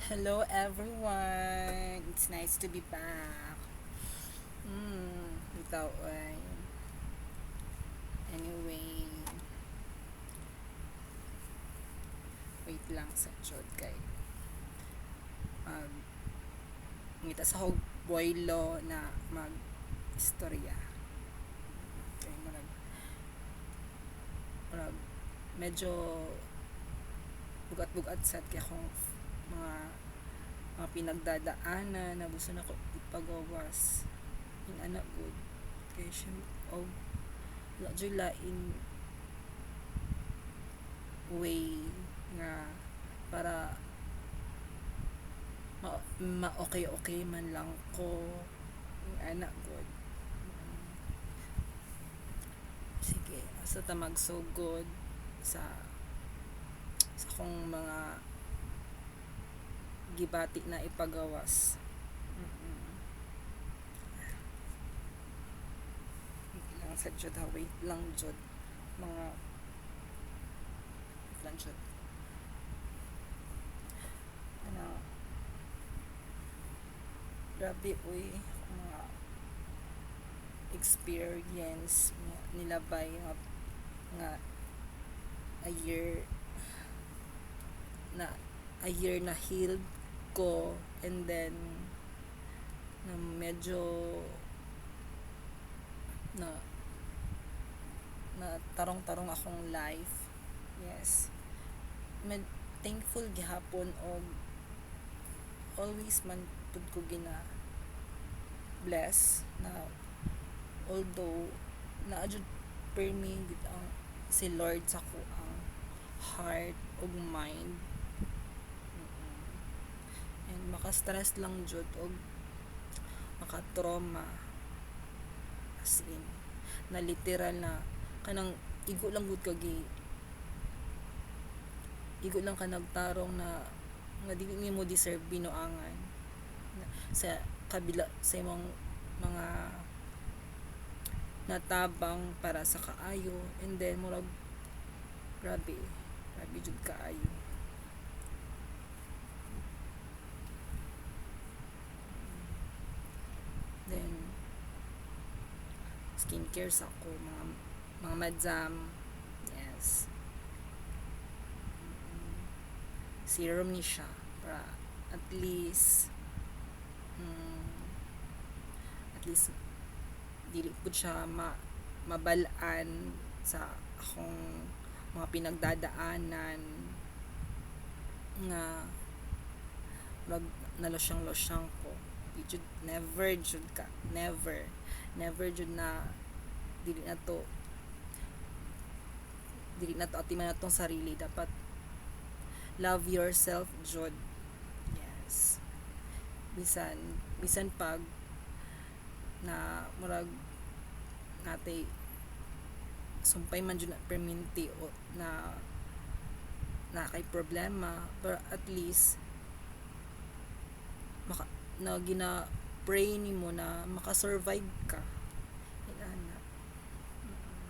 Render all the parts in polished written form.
Hello everyone! It's nice to be back. Ikaw ay... Anyway, wait lang sa chod kay mag ngita sa hog boylo na mag istorya. Kay murag medyo bugat-bugat sad kay akong mga pinagdadaanan na gusto na ko ipagawas in anak good kay siya og wala jud lain way nga para okay man lang ko yung anak good. Sige, asa ta magsugod sa kong mga gibati na ipagawas. Wait lang sa jud ha, wait lang jud mga wait lang jud ano grabe uy mga experience nilabay nga a year na healed ko, and then na medyo na tarong-tarong akong life. Yes, thankful gihapon og always man pud ko gina bless na although naadjud permi gid ang si Lord sa ko ang heart ug mind, and maka-stress lang jud og maka-trauma as in na literal na kanang igo lang gud kagi igo lang ka nagtarong na nga dili nimo deserve binuangan sa kabila sa imong mga natabang para sa kaayo, and then murag grabe jud kaayo. Then skincare sa ako mga madam, yes, serum ni siya para at least at least dili pud siya mabalaan sa akong mga pinagdadaanan nga mag nalosyang ko. Jud never jud ka never jud na dili na to atiman na tong sarili. Dapat love yourself jud. Yes, bisan pag na murag natay sumpay man jud na perminti o na kay problema, pero at least na gina pray nimo na makasurvive ka inana.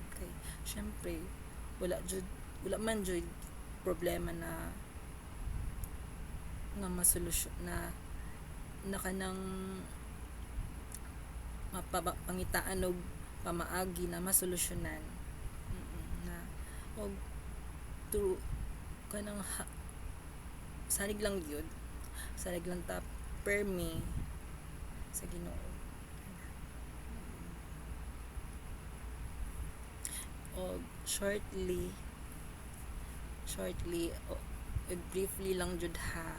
Okay, syempre wala man jud problema na masolusyon na kanang mapapangitaan og pamaagi na masolusyonan, na og to kanang salig lang ta permi sa Ginoo. Og shortly briefly lang jud ha,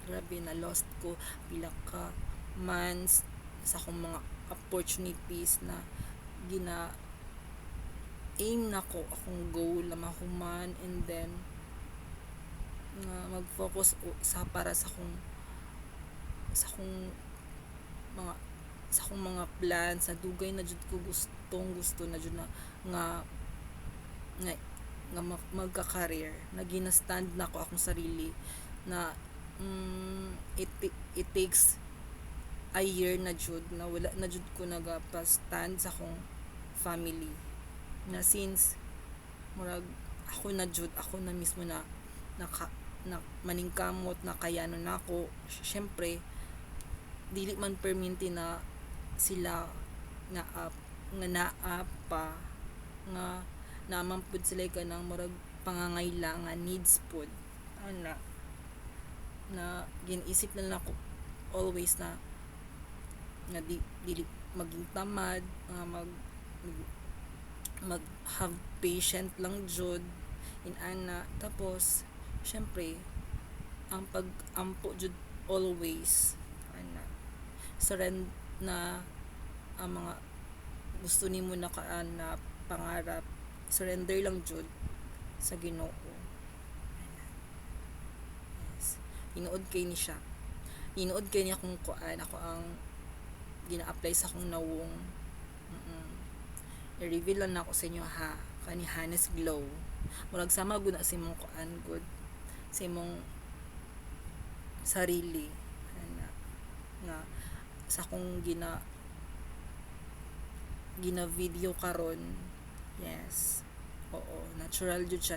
grabe na lost ko pila ka months sa akong mga opportunities na gina aim nako akong goal na mahuman, and then nga mag-focus sa para sa akong mga plans sa dugay na jud ko gusto na jud na nga magka-career na gina-stand na ko akong sarili na it takes a year na jud na wala na jud ko nagapa-stand sa akong family, na since murag ako na mismo na na maningkamot na kayano nako. Syempre dili man perminti na sila nga naa pa nga naman pud sila ka ng murag pangangailangan, needs pud ana na ginisip na lang ako always na dili maging tamad, mag have patient lang jud in ana. Tapos syempre ang pag-ampo jud always ana na ang mga gusto nimo na na pangarap, surrender lang jud sa Ginoo. Yes. Hinuod kay ni siya. Hinuod kay niya kung kuan ako ang gina-apply sa akong nawong. I-reveal lang na ako sa inyo ha. Kani Hanes Glow. Murag sama gud na sa imong kuan good. Sa imong sarili. Ana nga sa akong gina video karon. Yes. Oo, natural jud siya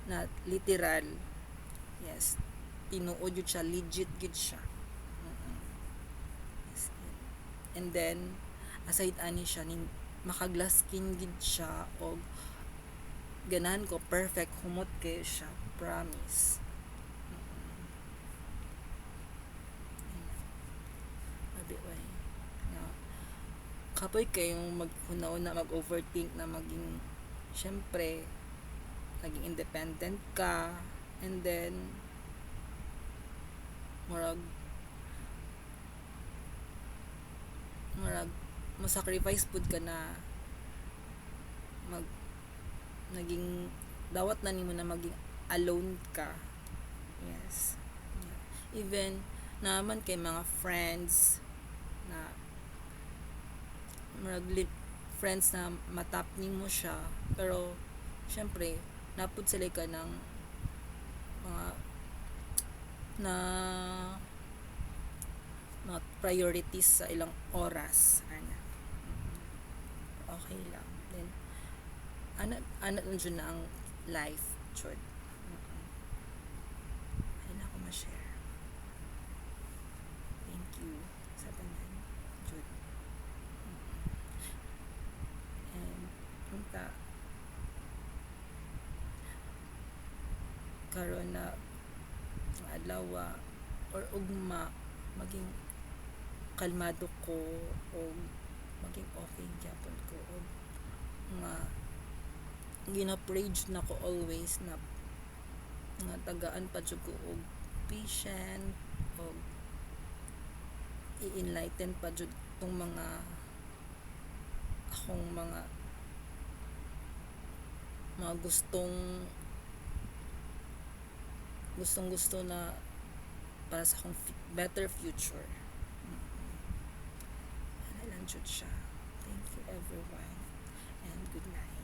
na literal. Yes. Tinuod jud siya, legit jud siya. Yes. And then aside ani siya makaglass skin gid siya og ganahan ko perfect humot kayo siya, promise. Abi way na kapoy kayong maghunaw-una mag-overthink na maging syempre naging independent ka, and then murag mo-sacrifice pud ka na naging dawat na nimo na maging alone ka. Yes. Even naman kay mga friends na friends na matap nimo siya, pero syempre napud sila ka ng mga priorities sa ilang oras ana. Okay lang then ana jud na ang life jud. Ay na ako ma-share. Thank you sa tanan jud. And punta karon na adlaw or ugma maging kalmado ko o maging okay gyapon ko o nga gina-pray jud na ko always na nga tagaan pa jud ko og patient o i-enlighten pa jud tong mga akong mga gustong na para sa akong better future. Ano lang jud siya. Thank you everyone and good night.